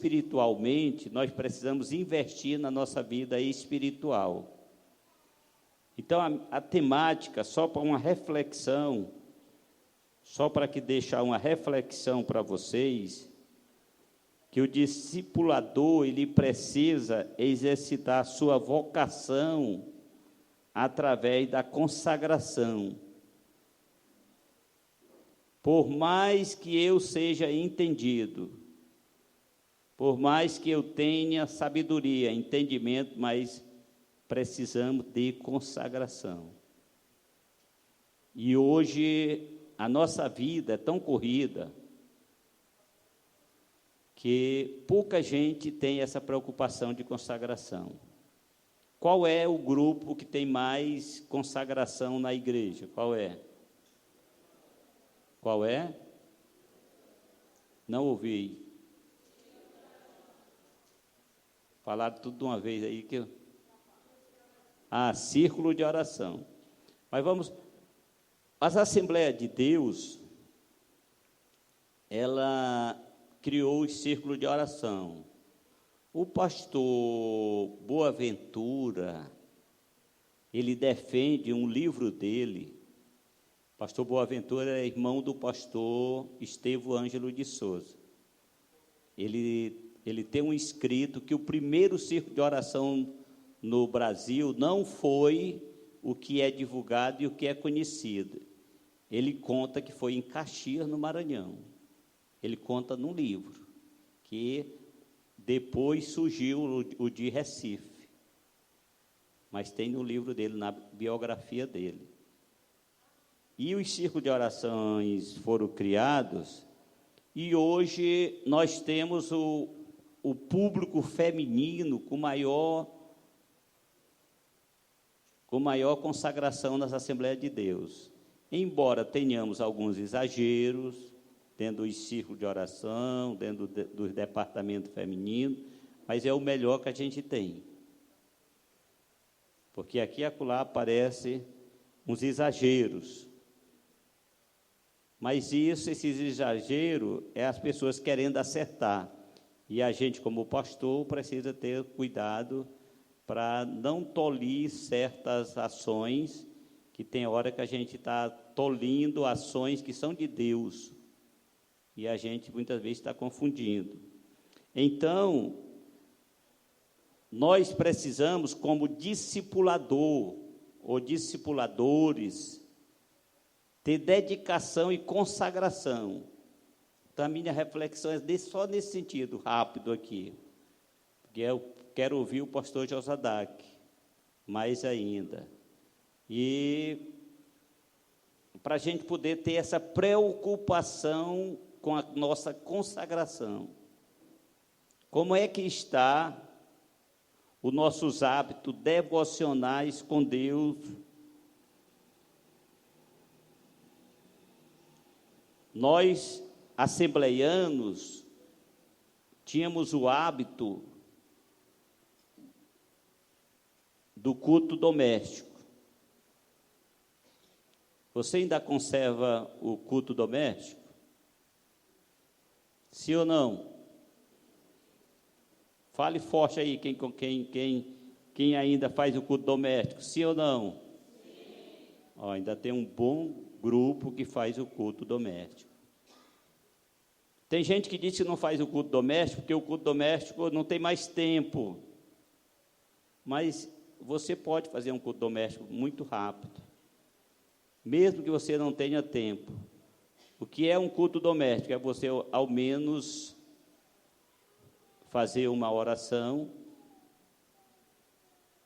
espiritualmente, nós precisamos investir na nossa vida espiritual. Então, a temática, só para uma reflexão, só para que deixar uma reflexão para vocês, que o discipulador, ele precisa exercitar a sua vocação através da consagração. Por mais que eu seja entendido, por mais que eu tenha sabedoria, entendimento, mas precisamos de consagração. E hoje a nossa vida é tão corrida que pouca gente tem essa preocupação de consagração. Qual é o grupo que tem mais consagração na igreja? Qual é? Qual é? Não ouvi. Falaram tudo de uma vez aí que... círculo de oração. Mas vamos... As Assembleias de Deus, ela criou o círculo de oração. O pastor Boaventura, ele defende um livro dele. Pastor Boaventura é irmão do pastor Estevão Ângelo de Souza. Ele tem um escrito que o primeiro círculo de oração no Brasil não foi o que é divulgado e o que é conhecido. Ele conta que foi em Caxias, no Maranhão. Ele conta num livro, que depois surgiu o de Recife. Mas tem no livro dele, na biografia dele. E os círculos de orações foram criados, e hoje nós temos o público feminino com maior consagração nas Assembleias de Deus. Embora tenhamos alguns exageros, dentro dos círculos de oração, dentro dos departamentos femininos, mas é o melhor que a gente tem. Porque aqui e acolá aparecem uns exageros. Mas esses exageros é as pessoas querendo acertar. E a gente, como pastor, precisa ter cuidado para não tolir certas ações, que tem hora que a gente está tolindo ações que são de Deus, e a gente muitas vezes está confundindo. Então, nós precisamos, como discipulador, ou discipuladores, ter dedicação e consagração. Então, a minha reflexão é só nesse sentido, rápido aqui, porque eu quero ouvir o pastor Josadac, mais ainda. E para a gente poder ter essa preocupação com a nossa consagração. Como é que está os nossos hábitos devocionais com Deus? Nós, assembleianos, tínhamos o hábito do culto doméstico. Você ainda conserva o culto doméstico? Sim ou não? Fale forte aí, quem ainda faz o culto doméstico, sim ou não? Sim. Ainda tem um bom grupo que faz o culto doméstico. Tem gente que diz que não faz o culto doméstico, porque o culto doméstico não tem mais tempo. Mas você pode fazer um culto doméstico muito rápido, mesmo que você não tenha tempo. O que é um culto doméstico? É você, ao menos, fazer uma oração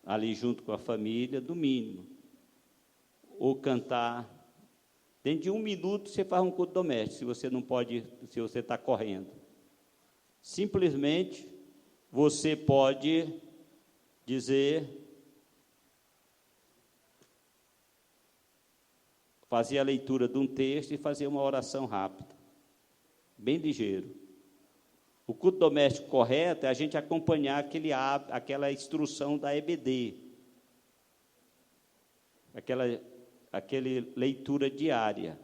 ali junto com a família, do mínimo. Ou cantar. Dentro de 1 minuto você faz um culto doméstico, se você não pode, se você está correndo. Simplesmente, você pode dizer, fazer a leitura de um texto e fazer uma oração rápida, bem ligeiro. O culto doméstico correto é a gente acompanhar aquela instrução da EBD, aquela leitura diária.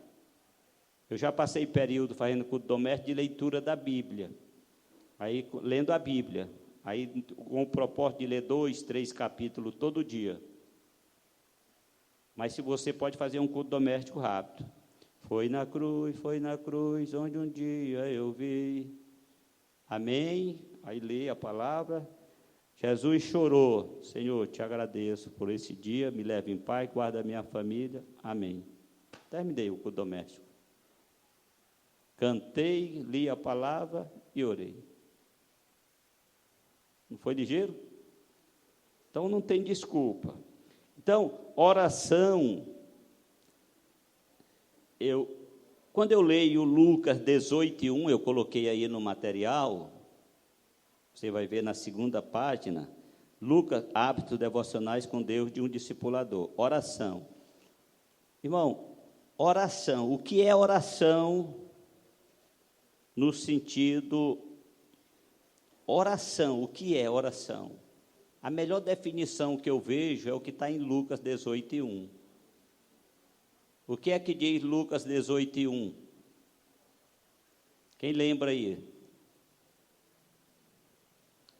Eu já passei período fazendo culto doméstico de leitura da Bíblia. Aí, lendo a Bíblia. Aí, com o propósito de ler 2, 3 capítulos todo dia. Mas se você pode fazer um culto doméstico rápido. Foi na cruz, onde um dia eu vi. Amém? Aí lê a palavra. Jesus chorou. Senhor, te agradeço por esse dia, me leve em paz, guarda a minha família. Amém. Terminei o culto doméstico. Cantei, li a palavra e orei. Não foi ligeiro? Então não tem desculpa. Então, oração, quando eu leio Lucas 18:1, eu coloquei aí no material, você vai ver na segunda página, Lucas, hábitos devocionais com Deus de um discipulador, oração. Irmão, oração, o que é oração no sentido, oração, o que é oração? A melhor definição que eu vejo é o que está em Lucas 18:1. O que é que diz Lucas 18:1? Quem lembra aí?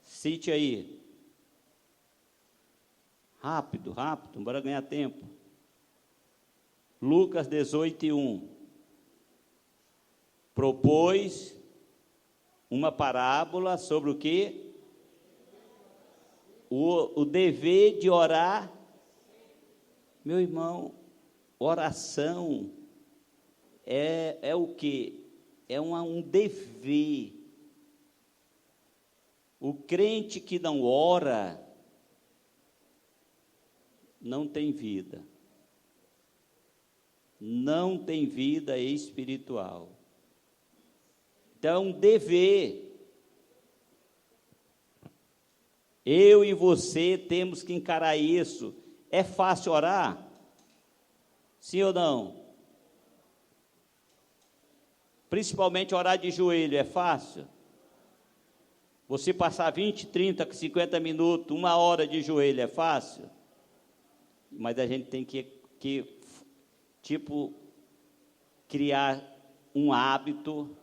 Cite aí. Rápido, bora ganhar tempo. Lucas 18:1. Propôs uma parábola sobre o quê? O dever de orar. Meu irmão, oração é o quê? É um dever. O crente que não ora não tem vida. Não tem vida espiritual. Então, é um dever. Eu e você temos que encarar isso. É fácil orar? Sim ou não? Principalmente orar de joelho, é fácil? Você passar 20, 30, 50 minutos, 1 hora de joelho, é fácil? Mas a gente tem que criar um hábito,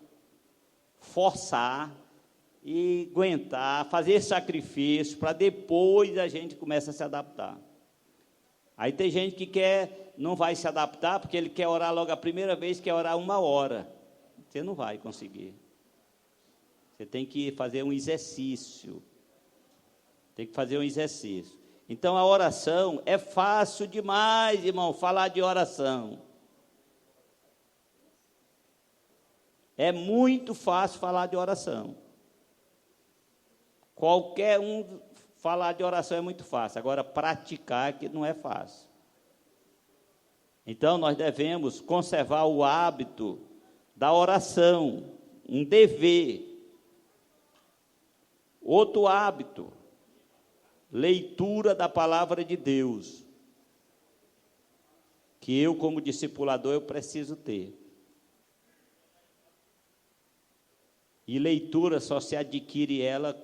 forçar e aguentar, fazer sacrifício, para depois a gente começa a se adaptar. Aí tem gente que não vai se adaptar, porque ele quer orar logo a primeira vez, quer orar 1 hora. Você não vai conseguir. Você tem que fazer um exercício. Tem que fazer um exercício. Então, a oração é fácil demais, irmão, falar de oração. É muito fácil falar de oração. Qualquer um falar de oração é muito fácil. Agora, praticar que não é fácil. Então, nós devemos conservar o hábito da oração, um dever. Outro hábito, leitura da palavra de Deus, que eu, como discipulador, eu preciso ter. E leitura só se adquire ela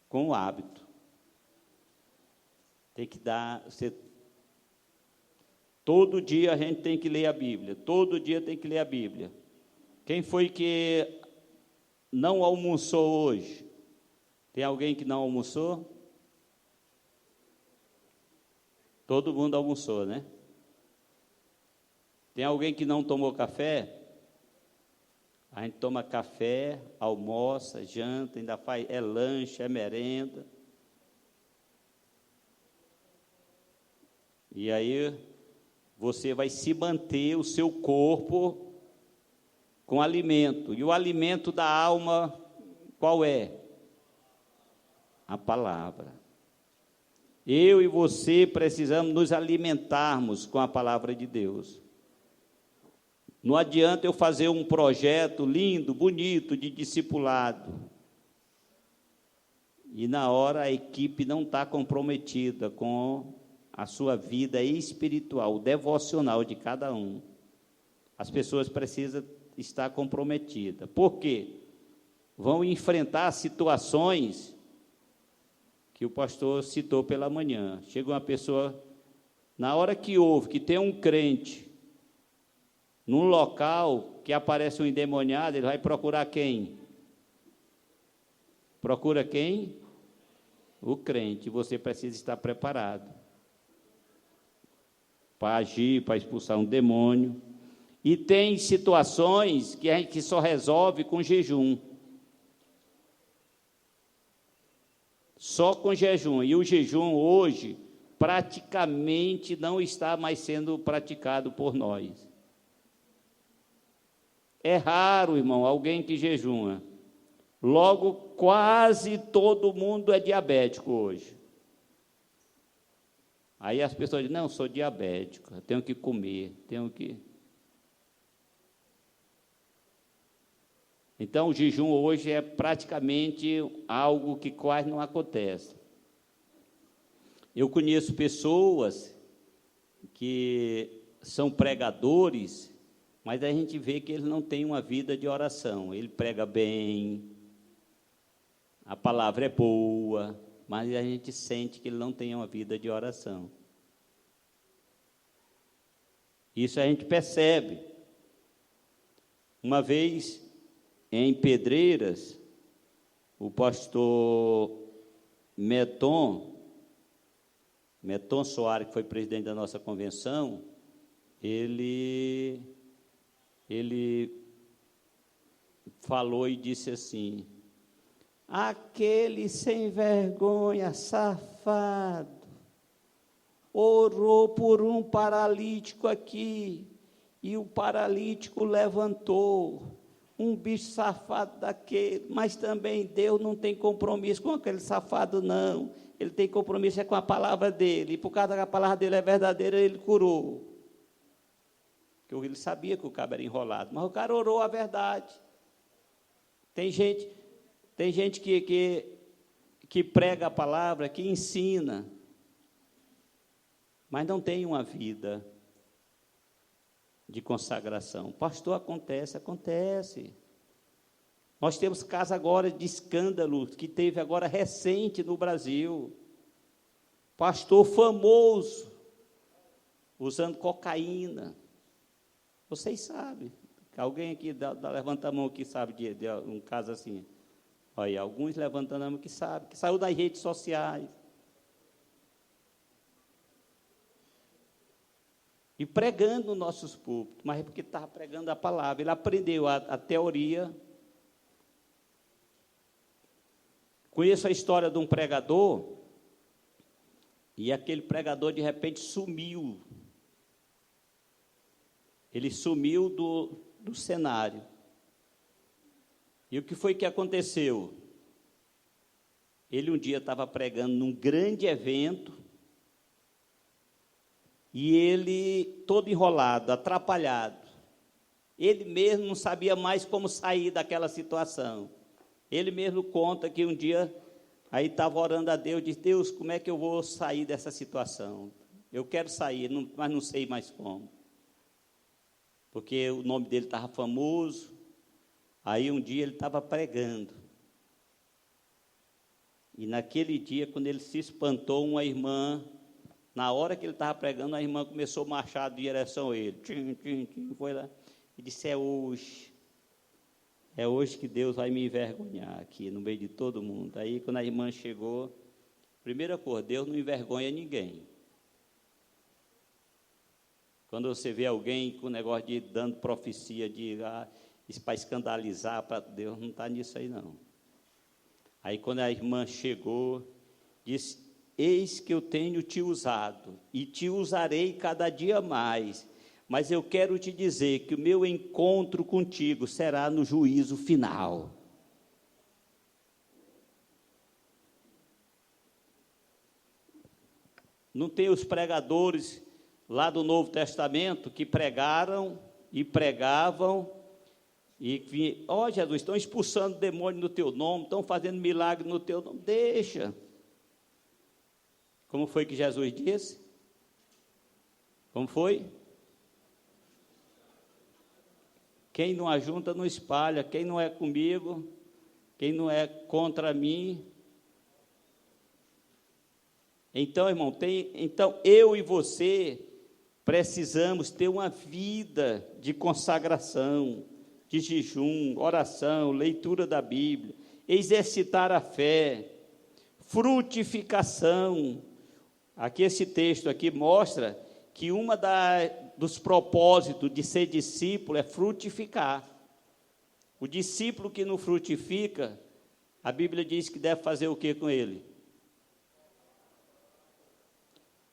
com o hábito. Tem que todo dia a gente tem que ler a Bíblia, todo dia tem que ler a Bíblia. Quem foi que não almoçou hoje? Tem alguém que não almoçou? Todo mundo almoçou, né? Tem alguém que não tomou café? A gente toma café, almoça, janta, ainda faz, é lanche, é merenda. E aí você vai se manter o seu corpo com alimento. E o alimento da alma, qual é? A palavra. Eu e você precisamos nos alimentarmos com a palavra de Deus. Não adianta eu fazer um projeto lindo, bonito, de discipulado, e na hora a equipe não está comprometida com a sua vida espiritual, devocional de cada um. As pessoas precisam estar comprometidas. Por quê? Vão enfrentar situações que o pastor citou pela manhã. Chega uma pessoa, na hora que ouve que tem um crente num local que aparece um endemoniado, ele vai procurar quem? Procura quem? O crente. Você precisa estar preparado para agir, para expulsar um demônio. E tem situações que a gente só resolve com jejum. Só com jejum. E o jejum hoje praticamente não está mais sendo praticado por nós. É raro, irmão, alguém que jejuma. Logo, quase todo mundo é diabético hoje. Aí as pessoas dizem, não, sou diabético, eu tenho que comer, tenho que... Então, o jejum hoje é praticamente algo que quase não acontece. Eu conheço pessoas que são pregadores, mas a gente vê que ele não tem uma vida de oração. Ele prega bem, a palavra é boa, mas a gente sente que ele não tem uma vida de oração. Isso a gente percebe. Uma vez, em Pedreiras, o pastor Meton Soares, que foi presidente da nossa convenção, ele falou e disse assim: aquele sem vergonha, safado, orou por um paralítico aqui, e o paralítico levantou, um bicho safado daquele, mas também Deus não tem compromisso com aquele safado, não. Ele tem compromisso com a palavra dele, e por causa que a palavra dele é verdadeira, ele curou. Porque ele sabia que o cabo era enrolado, mas o cara orou a verdade. Tem gente que prega a palavra, que ensina, mas não tem uma vida de consagração. Pastor, acontece. Nós temos casos agora de escândalo, que teve agora recente no Brasil. Pastor famoso, usando cocaína. Vocês sabem. Alguém aqui levanta a mão que sabe de um caso assim. Olha, alguns levantando a mão que sabem, que saiu das redes sociais. E pregando nos nossos púlpitos, mas é porque estava pregando a palavra. Ele aprendeu a teoria. Conheço a história de um pregador, e aquele pregador, de repente, sumiu. Ele sumiu do cenário. E o que foi que aconteceu? Ele um dia estava pregando num grande evento, e ele, todo enrolado, atrapalhado, ele mesmo não sabia mais como sair daquela situação. Ele mesmo conta que um dia, aí estava orando a Deus, disse: Deus, como é que eu vou sair dessa situação? Eu quero sair, mas não sei mais como. Porque o nome dele estava famoso. Aí um dia ele estava pregando. E naquele dia, quando ele se espantou, uma irmã, na hora que ele estava pregando, a irmã começou a marchar de direção a ele. Foi lá e disse: é hoje que Deus vai me envergonhar aqui, no meio de todo mundo. Aí, quando a irmã chegou, primeira coisa, Deus não envergonha ninguém. Quando você vê alguém com negócio de dando profecia, isso para escandalizar, para Deus não está nisso aí, não. Aí, quando a irmã chegou, disse: eis que eu tenho te usado, e te usarei cada dia mais, mas eu quero te dizer que o meu encontro contigo será no juízo final. Não tem os pregadores lá do Novo Testamento que pregaram e pregavam, e ó, Jesus, estão expulsando demônio no teu nome, estão fazendo milagre no teu nome, deixa. Como foi que Jesus disse? Como foi? Quem não ajunta, não espalha. Quem não é comigo, quem não é contra mim. Então, irmão, então eu e você precisamos ter uma vida de consagração, de jejum, oração, leitura da Bíblia. exercitar a fé, frutificação. Aqui esse texto aqui mostra que dos propósitos de ser discípulo é frutificar. O discípulo que não frutifica, a Bíblia diz que deve fazer o que com ele?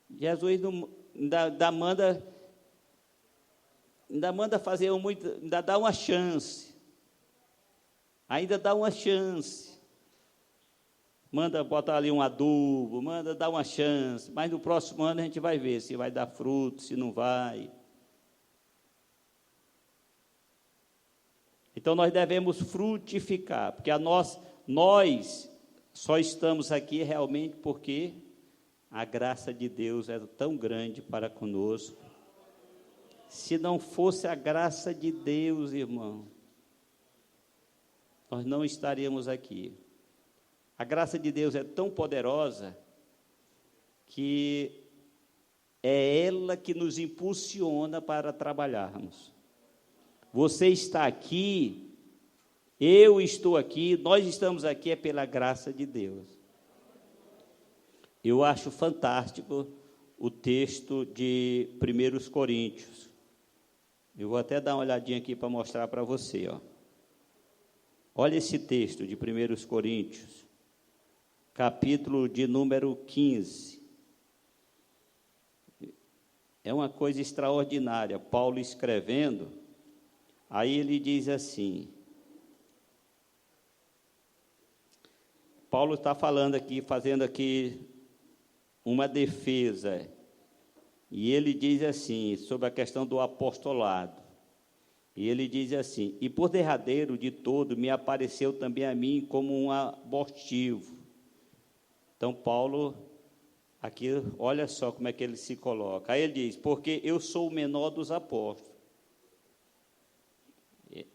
Jesus ainda manda fazer ainda dá uma chance. Ainda dá uma chance. Manda botar ali um adubo, manda dar uma chance. Mas no próximo ano a gente vai ver se vai dar fruto, se não vai. Então nós devemos frutificar, porque nós só estamos aqui realmente porque a graça de Deus é tão grande para conosco. Se não fosse a graça de Deus, irmão, nós não estaríamos aqui. A graça de Deus é tão poderosa que é ela que nos impulsiona para trabalharmos. Você está aqui, eu estou aqui, nós estamos aqui é pela graça de Deus. Eu acho fantástico o texto de 1 Coríntios. Eu vou até dar uma olhadinha aqui para mostrar para você. Olha esse texto de 1 Coríntios, capítulo de número 15. É uma coisa extraordinária. Paulo escrevendo, aí ele diz assim, Paulo está falando aqui, fazendo aqui uma defesa, e ele diz assim, sobre a questão do apostolado, e ele diz assim, e por derradeiro de todo me apareceu também a mim como um abortivo. Então Paulo, aqui, olha só como é que ele se coloca, aí ele diz, porque eu sou o menor dos apóstolos.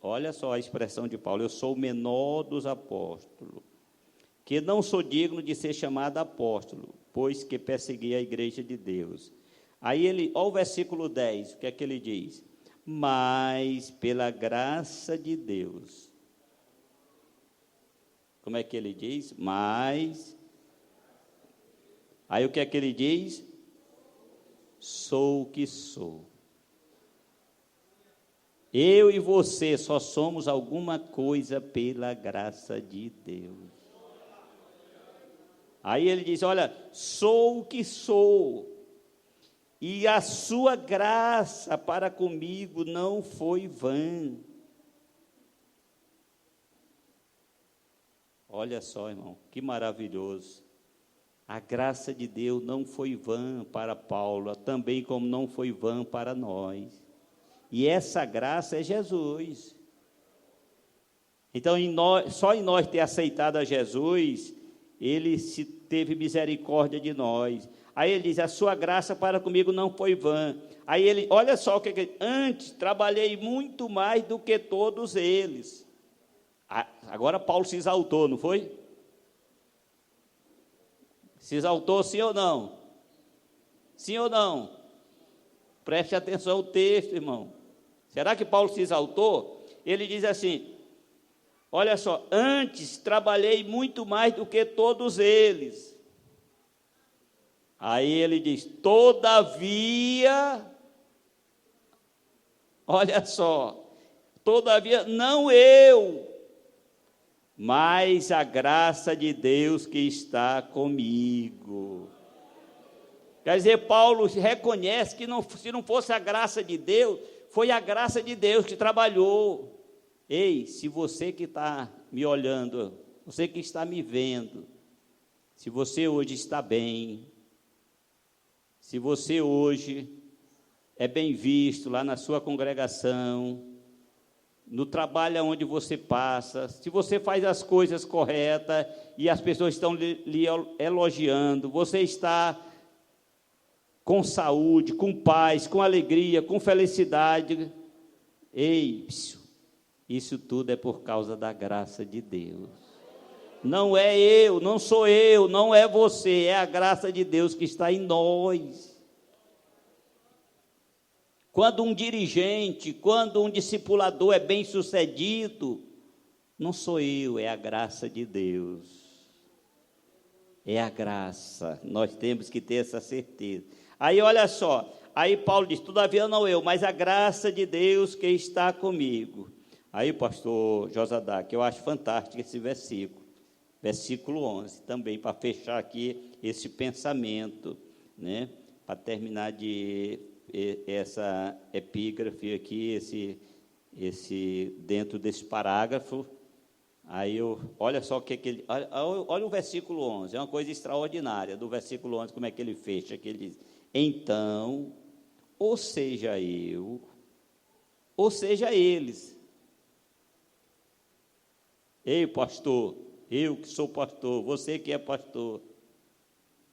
Olha só a expressão de Paulo, eu sou o menor dos apóstolos, que não sou digno de ser chamado apóstolo, pois que persegui a igreja de Deus. Aí olha o versículo 10, o que é que ele diz? Mas pela graça de Deus. Como é que ele diz? Mas. Aí o que é que ele diz? Sou o que sou. Eu e você só somos alguma coisa pela graça de Deus. Aí ele diz, olha, sou o que sou, e a sua graça para comigo não foi vã. Olha só, irmão, que maravilhoso. A graça de Deus não foi vã para Paulo, também como não foi vã para nós. E essa graça é Jesus. Então, só em nós ter aceitado a Jesus, ele se teve misericórdia de nós. Aí ele diz, a sua graça para comigo não foi vã. Aí ele, olha só o que antes trabalhei muito mais do que todos eles. Agora Paulo se exaltou, não foi? Se exaltou sim ou não? Sim ou não? Preste atenção ao texto, irmão. Será que Paulo se exaltou? Ele diz assim, olha só, antes trabalhei muito mais do que todos eles. Aí ele diz, todavia, olha só, todavia não eu, mas a graça de Deus que está comigo. Quer dizer, Paulo reconhece que se não fosse a graça de Deus, foi a graça de Deus que trabalhou. Ei, se você que está me olhando, você que está me vendo, se você hoje está bem, se você hoje é bem visto lá na sua congregação, no trabalho onde você passa, se você faz as coisas corretas e as pessoas estão lhe elogiando, você está com saúde, com paz, com alegria, com felicidade, ei, isso tudo é por causa da graça de Deus. Não é eu, não sou eu, não é você, é a graça de Deus que está em nós. Quando um dirigente, quando um discipulador é bem-sucedido, Não sou eu, é a graça de Deus. É a graça, nós temos que ter essa certeza. Aí olha só, aí Paulo diz, todavia não eu, mas a graça de Deus que está comigo. Aí pastor Josadac, eu acho fantástico esse versículo 11, também para fechar aqui esse pensamento, né? Para terminar de essa epígrafe aqui, esse dentro desse parágrafo. Aí olha só o que ele, olha o versículo 11, é uma coisa extraordinária do versículo 11, como é que ele fecha, que ele diz, então, ou seja eu, ou seja eles. Ei, pastor, eu que sou pastor, você que é pastor.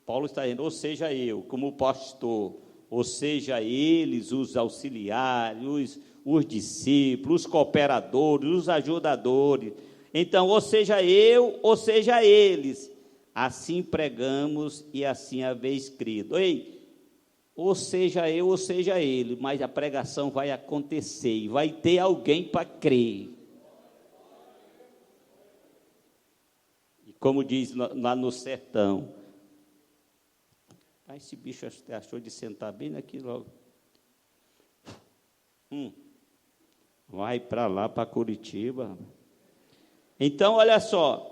Paulo está dizendo, ou seja eu, como pastor, ou seja eles, os auxiliares, os discípulos, os cooperadores, os ajudadores. Então, ou seja eu, ou seja eles, assim pregamos e assim haveis escrito. Ei, ou seja eu, ou seja ele, mas a pregação vai acontecer e vai ter alguém para crer. E como diz lá no sertão, esse bicho achou de sentar bem aqui logo. Vai para lá, para Curitiba. Então, olha só,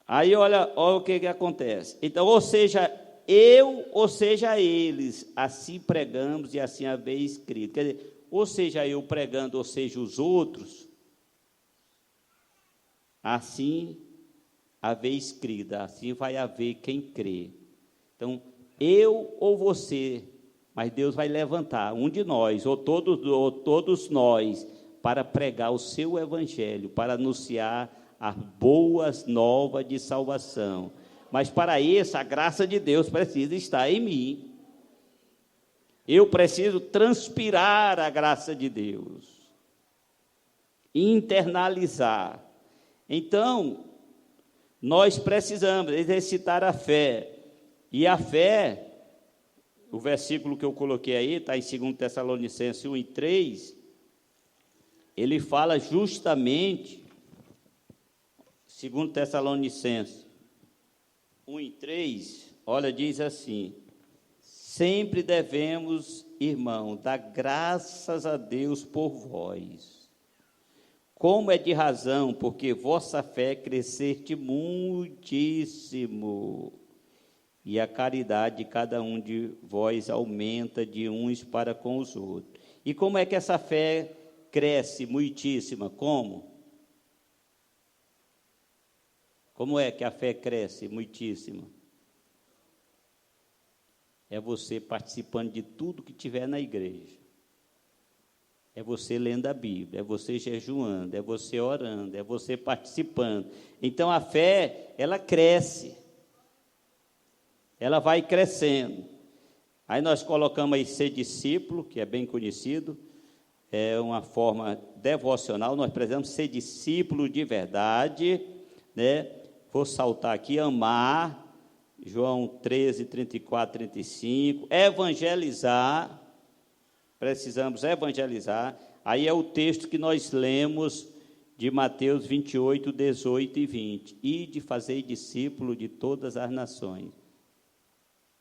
aí olha o que acontece. Então, ou seja, eu, ou seja, eles, assim pregamos e assim haveis escrito. Quer dizer, ou seja, eu pregando, ou seja, os outros, assim haveis escrito, assim vai haver quem crê. Então, eu ou você, mas Deus vai levantar um de nós, ou todos nós, para pregar o seu evangelho, para anunciar as boas novas de salvação. Mas para isso, a graça de Deus precisa estar em mim. Eu preciso transpirar a graça de Deus, internalizar. Então, nós precisamos exercitar a fé. E a fé, o versículo que eu coloquei aí, está em 2 Tessalonicenses 1:3, ele fala justamente, 2 Tessalonicenses 1:3, olha, diz assim, sempre devemos, irmão, dar graças a Deus por vós, como é de razão, porque vossa fé cresceste muitíssimo, e a caridade de cada um de vós aumenta de uns para com os outros. E como é que essa fé cresce muitíssima? Como? Como é que a fé cresce muitíssima? É você participando de tudo que tiver na igreja. É você lendo a Bíblia, é você jejuando, é você orando, é você participando. Então a fé, ela cresce. Ela vai crescendo. Aí nós colocamos aí ser discípulo, que é bem conhecido, é uma forma devocional, nós precisamos ser discípulo de verdade, né? Vou saltar aqui, amar, João 13, 34, 35, evangelizar, precisamos evangelizar, aí é o texto que nós lemos de Mateus 28, 18 e 20, e de fazer discípulo de todas as nações.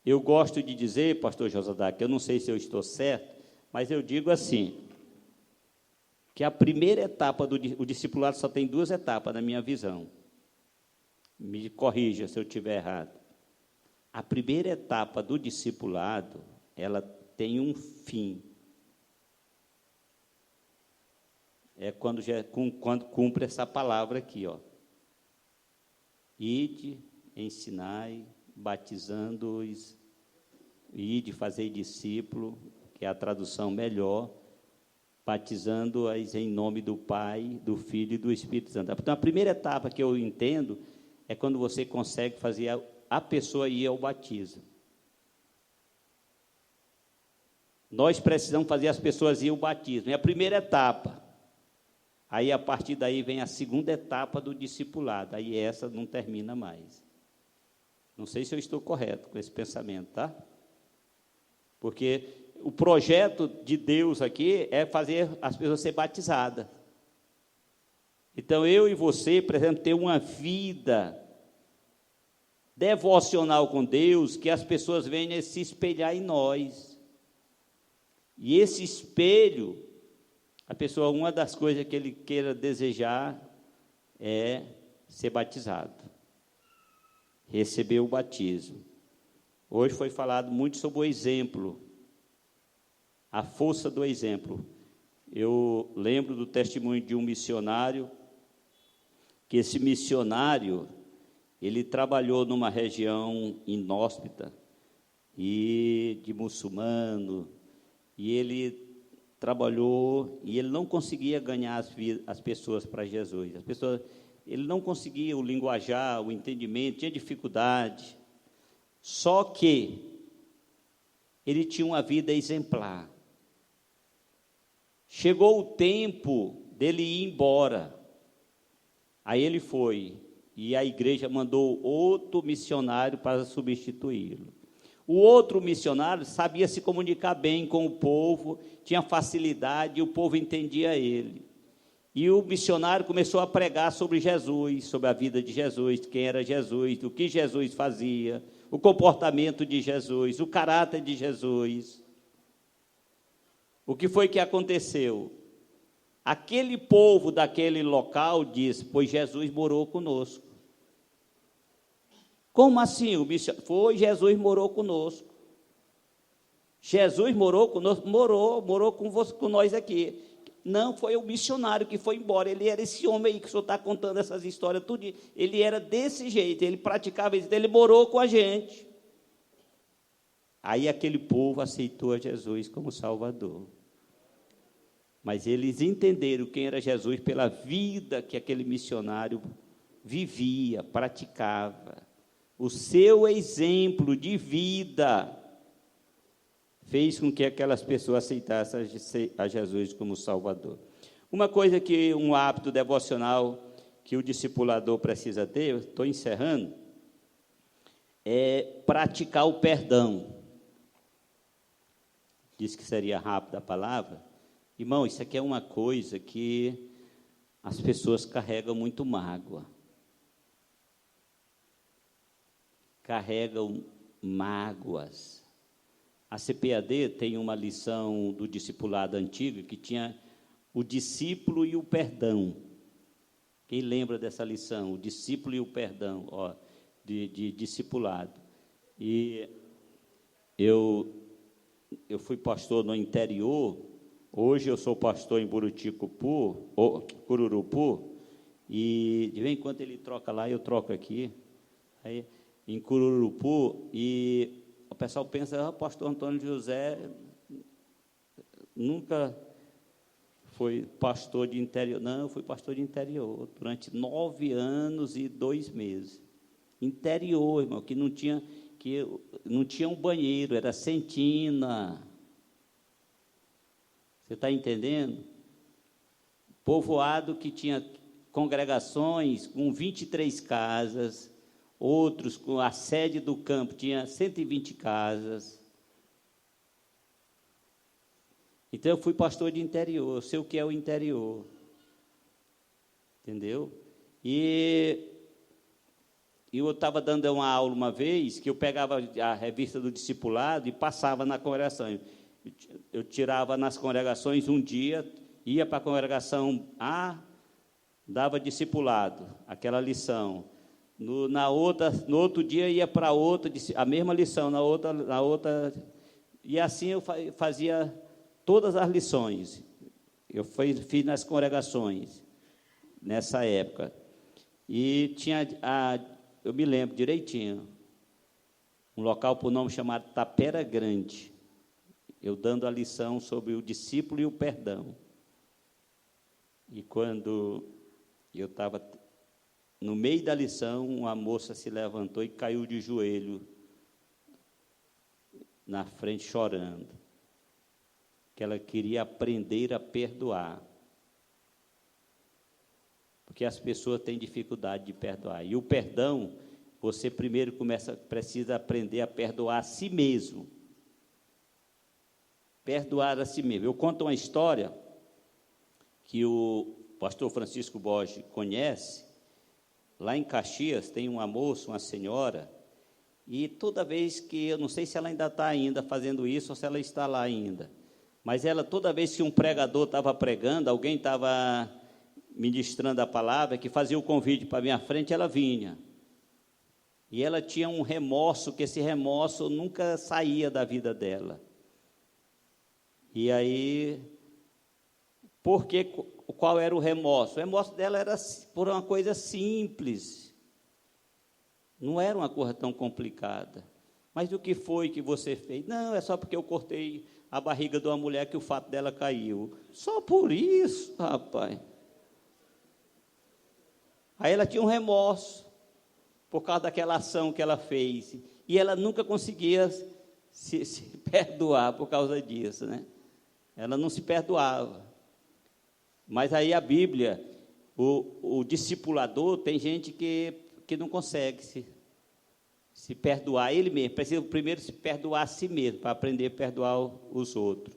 Eu gosto de dizer, pastor Josadac, eu não sei se eu estou certo, mas eu digo assim, que a primeira etapa o discipulado só tem 2 etapas na minha visão. Me corrija se eu estiver errado. A primeira etapa do discipulado, ela tem um fim. É quando cumpre essa palavra aqui, ó. Ide, ensinai, batizando-os, ide, fazei discípulo, que é a tradução melhor, batizando-as em nome do Pai, do Filho e do Espírito Santo. Então, a primeira etapa que eu entendo é quando você consegue fazer a pessoa ir ao batismo. Nós precisamos fazer as pessoas ir ao batismo, é a primeira etapa. Aí, a partir daí, vem a segunda etapa do discipulado, aí essa não termina mais. Não sei se eu estou correto com esse pensamento, tá? Porque o projeto de Deus aqui é fazer as pessoas ser batizadas. Então, eu e você precisamos ter uma vida devocional com Deus, que as pessoas venham se espelhar em nós. E esse espelho, a pessoa, uma das coisas que ele queira desejar é ser batizado, receber o batismo. Hoje foi falado muito sobre o exemplo, a força do exemplo. Eu lembro do testemunho de um missionário, que esse missionário, ele trabalhou numa região inóspita, e de muçulmano, e ele trabalhou, e ele não conseguia ganhar as pessoas para Jesus. As pessoas, ele não conseguia o linguajar, o entendimento, tinha dificuldade. Só que ele tinha uma vida exemplar. Chegou o tempo dele ir embora. Aí ele foi, e a igreja mandou outro missionário para substituí-lo. O outro missionário sabia se comunicar bem com o povo, tinha facilidade, e o povo entendia ele. E o missionário começou a pregar sobre Jesus, sobre a vida de Jesus, quem era Jesus, o que Jesus fazia, o comportamento de Jesus, o caráter de Jesus. O que foi que aconteceu? Aquele povo daquele local diz: pois Jesus morou conosco. Como assim? Foi, Jesus morou conosco. Jesus morou conosco? Morou com nós aqui. Não, foi o missionário que foi embora. Ele era esse homem aí que o senhor está contando essas histórias, tudo. Ele era desse jeito, ele praticava isso, ele morou com a gente. Aí aquele povo aceitou a Jesus como Salvador. Mas eles entenderam quem era Jesus pela vida que aquele missionário vivia, praticava. O seu exemplo de vida fez com que aquelas pessoas aceitassem a Jesus como Salvador. Uma coisa que, um hábito devocional que o discipulador precisa ter, estou encerrando, é praticar o perdão. Disse que seria rápida a palavra. Irmão, isso aqui é uma coisa que as pessoas carregam muito mágoa. Carregam mágoas. A CPAD tem uma lição do discipulado antigo que tinha o discípulo e o perdão. Quem lembra dessa lição? O discípulo e o perdão, de discipulado. E eu fui pastor no interior, hoje eu sou pastor em Cururupu, e de vez em quando ele troca lá, eu troco aqui, aí, em Cururupu, e o pessoal pensa: pastor Antônio José nunca foi pastor de interior. Não, eu fui pastor de interior, durante 9 anos e 2 meses. Interior, irmão, que não tinha um banheiro, era sentina. Você está entendendo? Povoado que tinha congregações com 23 casas, outros com a sede do campo, tinha 120 casas. Então, eu fui pastor de interior, eu sei o que é o interior. Entendeu? E eu estava dando uma aula uma vez, que eu pegava a revista do discipulado e passava na congregação. Eu tirava nas congregações um dia, ia para a congregação A, dava discipulado, aquela lição. No outro dia ia para outra, a mesma lição, na outra, e assim eu fazia todas as lições. Eu fiz nas congregações, nessa época. E eu me lembro direitinho, um local por nome chamado Tapera Grande, eu dando a lição sobre o discípulo e o perdão. E quando eu estava no meio da lição, uma moça se levantou e caiu de joelho na frente chorando, que ela queria aprender a perdoar, porque as pessoas têm dificuldade de perdoar. E o perdão, você primeiro precisa aprender a perdoar a si mesmo. Perdoar a si mesmo. Eu conto uma história que pastor Francisco Borges conhece, lá em Caxias tem uma moça, uma senhora, e toda vez que, eu não sei se ela ainda está ainda fazendo isso, ou se ela está lá ainda, mas ela, toda vez que um pregador estava pregando, alguém estava ministrando a palavra, que fazia o convite para a minha frente, ela vinha. E ela tinha um remorso, que esse remorso nunca saía da vida dela. E aí, qual era o remorso? O remorso dela era por uma coisa simples. Não era uma coisa tão complicada. Mas o que foi que você fez? Não, é só porque eu cortei a barriga de uma mulher que o fato dela caiu. Só por isso, rapaz. Aí ela tinha um remorso por causa daquela ação que ela fez. E ela nunca conseguia se perdoar por causa disso, né? Ela não se perdoava. Mas aí a Bíblia, o discipulador, tem gente que não consegue se perdoar ele mesmo. Precisa primeiro se perdoar a si mesmo, para aprender a perdoar os outros.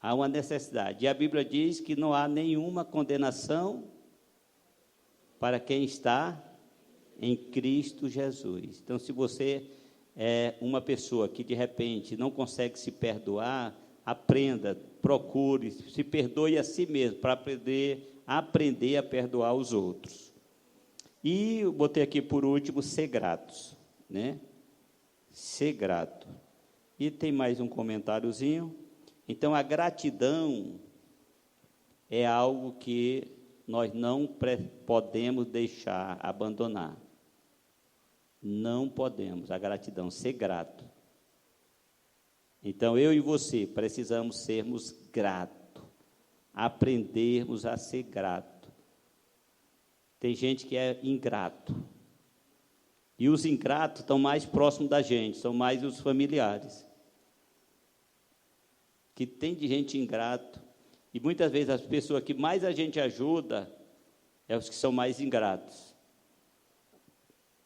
Há uma necessidade. E a Bíblia diz que não há nenhuma condenação para quem está em Cristo Jesus. Então, se você é uma pessoa que, de repente, não consegue se perdoar, aprenda, procure, se perdoe a si mesmo, para aprender a perdoar os outros. E eu botei aqui, por último, ser gratos, né? Ser grato. E tem mais um comentáriozinho. Então, a gratidão é algo que nós não podemos deixar abandonar. Não podemos, a gratidão, ser grato. Então, eu e você precisamos sermos gratos, aprendermos a ser grato. Tem gente que é ingrato. E os ingratos estão mais próximos da gente, são mais os familiares. Que tem de gente ingrato. E muitas vezes as pessoas que mais a gente ajuda é os que são mais ingratos.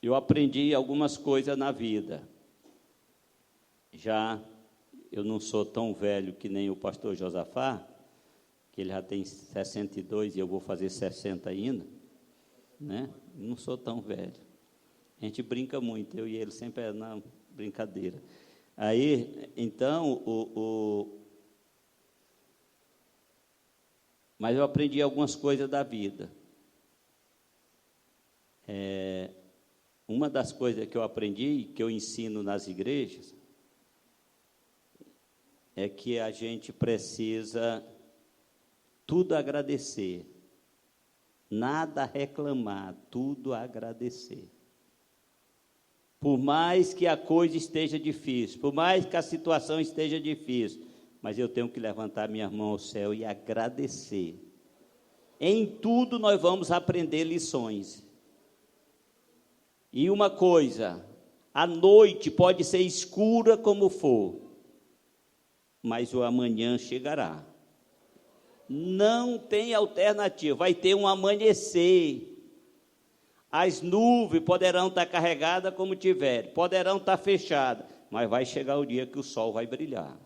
Eu aprendi algumas coisas na vida. Eu não sou tão velho que nem o pastor Josafá, que ele já tem 62 e eu vou fazer 60 ainda, né? Não sou tão velho. A gente brinca muito, eu e ele sempre é na brincadeira. Aí, então, mas eu aprendi algumas coisas da vida. Uma das coisas que eu aprendi, que eu ensino nas igrejas, é que a gente precisa tudo agradecer, nada reclamar, tudo agradecer. Por mais que a coisa esteja difícil, por mais que a situação esteja difícil, mas eu tenho que levantar minha mão ao céu e agradecer. Em tudo nós vamos aprender lições. E uma coisa, a noite pode ser escura como for, mas o amanhã chegará. Não tem alternativa, vai ter um amanhecer. As nuvens poderão estar carregadas como tiver, poderão estar fechadas, mas vai chegar o dia que o sol vai brilhar.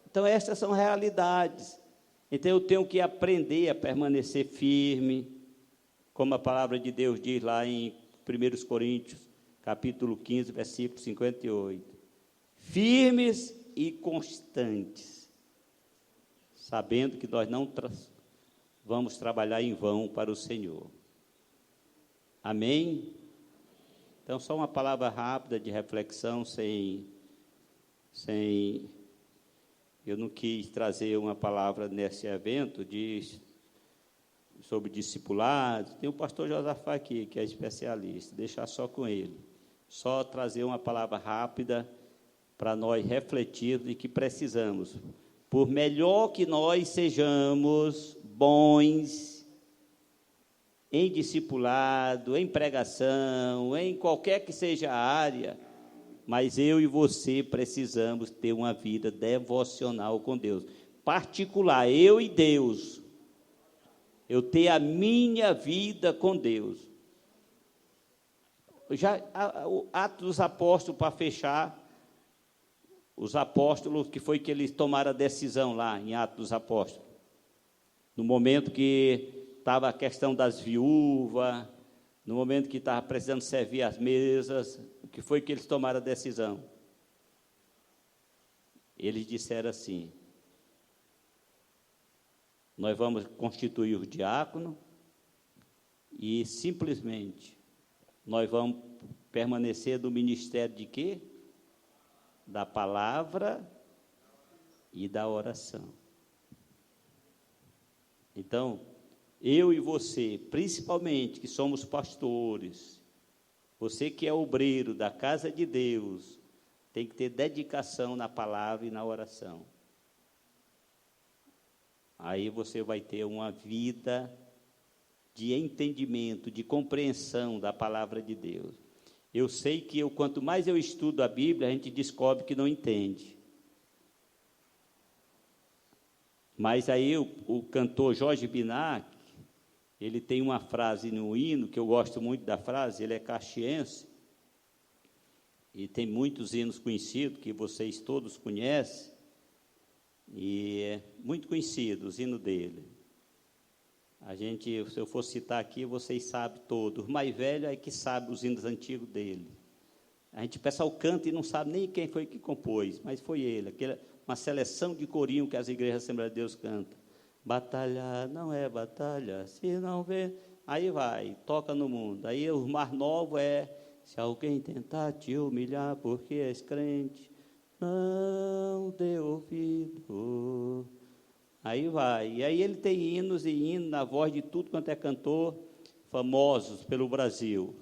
Então, essas são realidades. Então, eu tenho que aprender a permanecer firme, como a palavra de Deus diz lá em 1 Coríntios, capítulo 15, versículo 58. Firmes e constantes, sabendo que nós não vamos trabalhar em vão para o Senhor. Amém? Então, só uma palavra rápida de reflexão, eu não quis trazer uma palavra nesse evento sobre discipulado. Tem o pastor Josafá aqui, que é especialista, deixar só com ele. Só trazer uma palavra rápida para nós refletirmos e que precisamos. Por melhor que nós sejamos bons em discipulado, em pregação, em qualquer que seja a área, mas eu e você precisamos ter uma vida devocional com Deus. Particular, eu e Deus. Eu ter a minha vida com Deus. O Atos dos Apóstolos, para fechar, os apóstolos, que foi que eles tomaram a decisão lá em Atos dos Apóstolos? no momento que estava a questão das viúvas, no momento que estava precisando servir as mesas, o que foi que eles tomaram a decisão? Eles disseram assim: nós vamos constituir o diácono e simplesmente nós vamos permanecer no ministério de quê? Da palavra e da oração. Então, eu e você, principalmente que somos pastores, você que é obreiro da casa de Deus, tem que ter dedicação na palavra e na oração. Aí você vai ter uma vida de entendimento, de compreensão da palavra de Deus. Eu sei que quanto mais eu estudo a Bíblia, a gente descobre que não entende. Mas aí o cantor Jorge Binac, ele tem uma frase no hino, que eu gosto muito da frase, ele é caxiense, e tem muitos hinos conhecidos, que vocês todos conhecem, e é muito conhecido os hinos dele. Se eu for citar aqui, vocês sabem todos. O mais velho é que sabe os hinos antigos dele. A gente, o pessoal canta e não sabe nem quem foi que compôs, mas foi ele, uma seleção de corinho que as igrejas Assembleia de Deus cantam. Batalhar não é batalha, se não vê, aí vai, toca no mundo. Aí o mais novo se alguém tentar te humilhar porque és crente, não dê ouvido. Aí vai, e aí ele tem hinos e hinos na voz de tudo quanto é cantor, famosos pelo Brasil.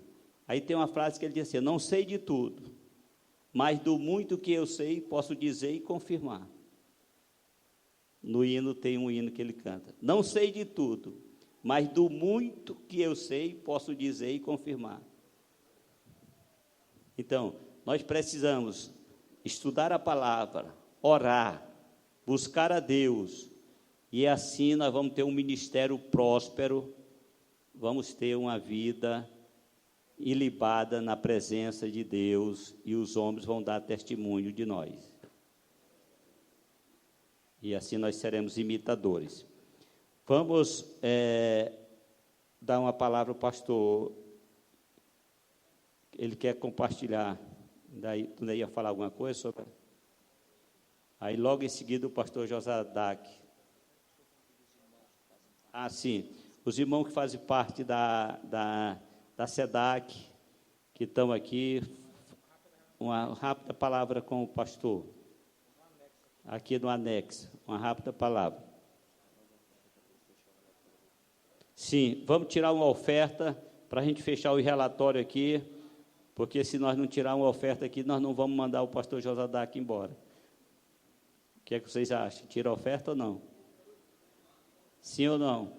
Aí tem uma frase que ele diz assim: não sei de tudo, mas do muito que eu sei, posso dizer e confirmar. No hino tem um hino que ele canta: não sei de tudo, mas do muito que eu sei, posso dizer e confirmar. Então, nós precisamos estudar a palavra, orar, buscar a Deus, e assim nós vamos ter um ministério próspero, vamos ter uma vida ilibada na presença de Deus, e os homens vão dar testemunho de nós. E assim nós seremos imitadores. Vamos dar uma palavra ao pastor. Ele quer compartilhar. Tu ia falar alguma coisa sobre? Aí logo em seguida o pastor Josadac. Sim. Os irmãos que fazem parte da SEDAC, que estão aqui, uma rápida palavra com o pastor. Aqui no anexo, uma rápida palavra. Sim, vamos tirar uma oferta para a gente fechar o relatório aqui, porque se nós não tirar uma oferta aqui, nós não vamos mandar o pastor Josadac embora. O que é que vocês acham? Tira a oferta ou não? Sim ou não?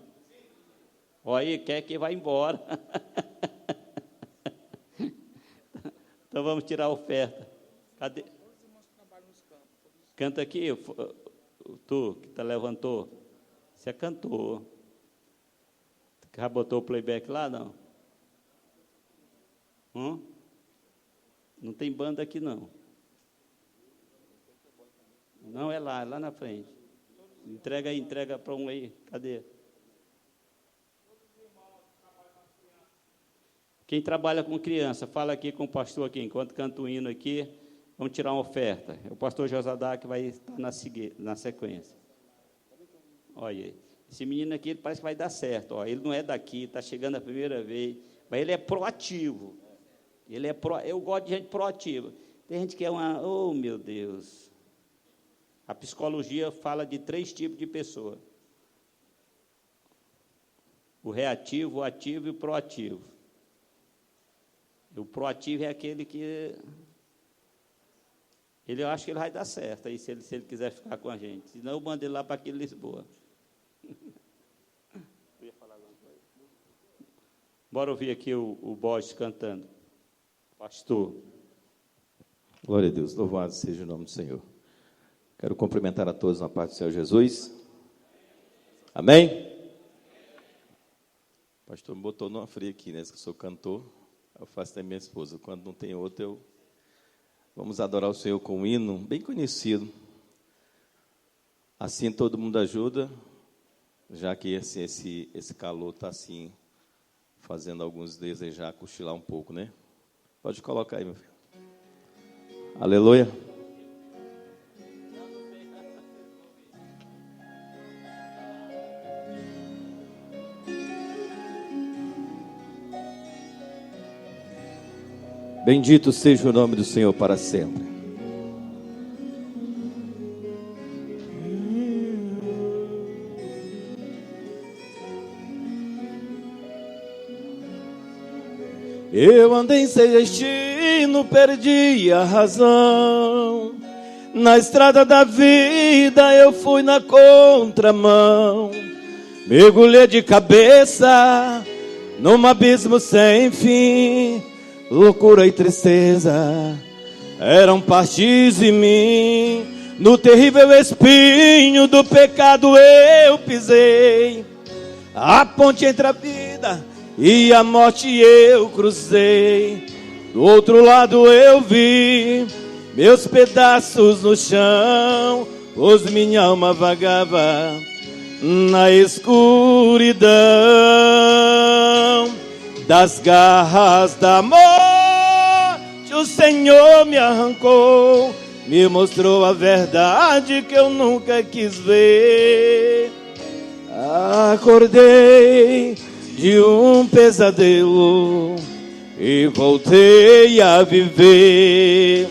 Olha aí, quer que vá embora. Então vamos tirar a oferta. Cadê? Canta aqui, tu que levantou. Você cantou. Já botou o playback lá, não? Não tem banda aqui, não. Não, é lá na frente. Entrega para um aí. Cadê? Quem trabalha com criança, fala aqui com o pastor aqui, enquanto canta o hino aqui, vamos tirar uma oferta. O pastor Josadac vai estar na sequência. Olha aí. Esse menino aqui, ele parece que vai dar certo. Ele não é daqui, está chegando a primeira vez, mas ele é proativo. Eu gosto de gente proativa. Tem gente que é oh, meu Deus. A psicologia fala de 3 tipos de pessoa: o reativo, o ativo e o proativo. O proativo é aquele que eu acho que ele vai dar certo aí, se ele quiser ficar com a gente. Senão eu mando ele lá para aquele Lisboa. Eu ia falar alguma coisa. Bora ouvir aqui o Borges cantando. Pastor. Glória a Deus, louvado seja o nome do Senhor. Quero cumprimentar a todos na paz do Senhor Jesus. Amém? O pastor me botou numa fria aqui, né? Que eu sou cantor, eu faço também minha esposa. Quando não tem outro, vamos adorar o Senhor com um hino bem conhecido. Assim todo mundo ajuda, já que esse calor está assim, fazendo alguns desejar cochilar um pouco, né? Pode colocar aí, meu filho. Aleluia. Bendito seja o nome do Senhor para sempre. Eu andei sem destino, perdi a razão. Na estrada da vida eu fui na contramão. Mergulhei de cabeça num abismo sem fim. Loucura e tristeza eram partes em mim. No terrível espinho do pecado eu pisei. A ponte entre a vida e a morte eu cruzei. Do outro lado eu vi meus pedaços no chão, pois minha alma vagava na escuridão. Das garras da morte o Senhor me arrancou, me mostrou a verdade que eu nunca quis ver. Acordei de um pesadelo e voltei a viver.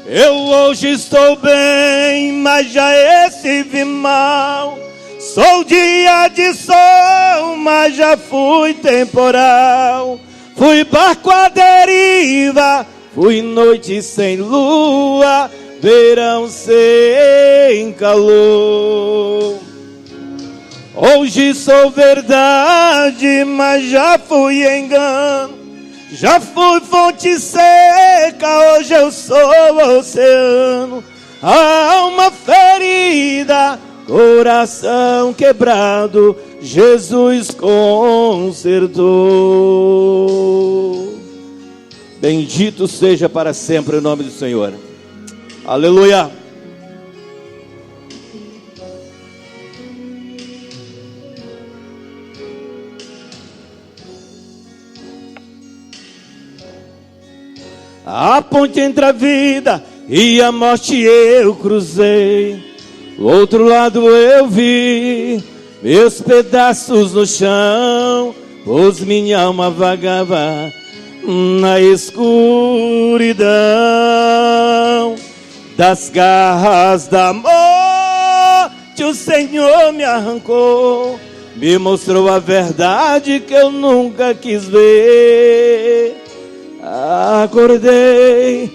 Eu hoje estou bem, mas já estive mal. Sou dia de sol, mas já fui temporal. Fui barco à deriva, fui noite sem lua, verão sem calor. Hoje sou verdade, mas já fui engano. Já fui fonte seca, hoje eu sou oceano. A alma ferida, coração quebrado, Jesus consertou. Bendito seja para sempre o nome do Senhor. Aleluia. A ponte entre a vida e a morte eu cruzei. Do outro lado eu vi meus pedaços no chão, pois minha alma vagava na escuridão. Das garras da morte o Senhor me arrancou, me mostrou a verdade que eu nunca quis ver. Acordei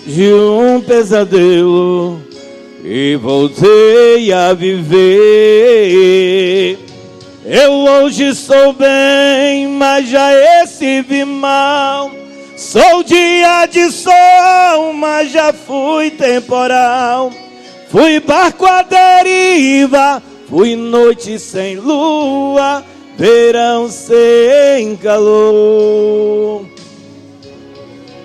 de um pesadelo e voltei a viver. Eu hoje sou bem, mas já estive mal. Sou dia de sol, mas já fui temporal. Fui barco à deriva, fui noite sem lua, verão sem calor.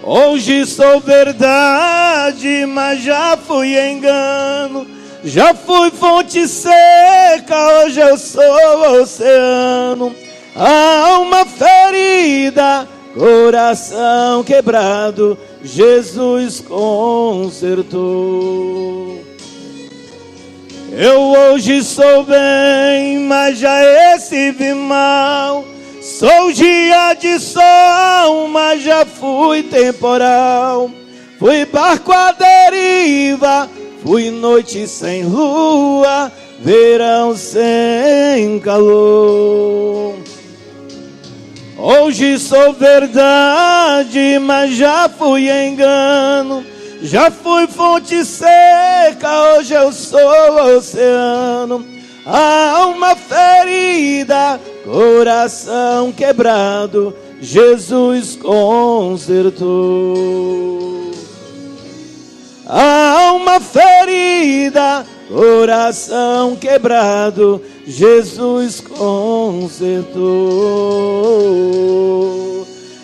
Hoje sou verdade, mas já fui engano. Já fui fonte seca, hoje eu sou oceano. A alma ferida, coração quebrado, Jesus consertou. Eu hoje sou bem, mas já estive mal. Sou dia de sol, mas já fui temporal. Fui barco à deriva, fui noite sem lua, verão sem calor. Hoje sou verdade, mas já fui engano. Já fui fonte seca, hoje eu sou oceano. A alma ferida, coração quebrado, Jesus consertou. A alma ferida, coração quebrado, Jesus consertou.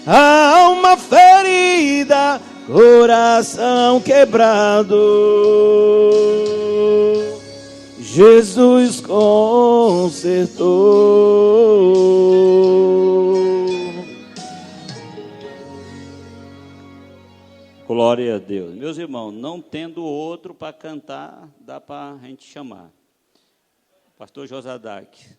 A alma ferida, coração quebrado, Jesus consertou. Glória a Deus. Meus irmãos, não tendo outro para cantar, dá para a gente chamar. Pastor Josadac.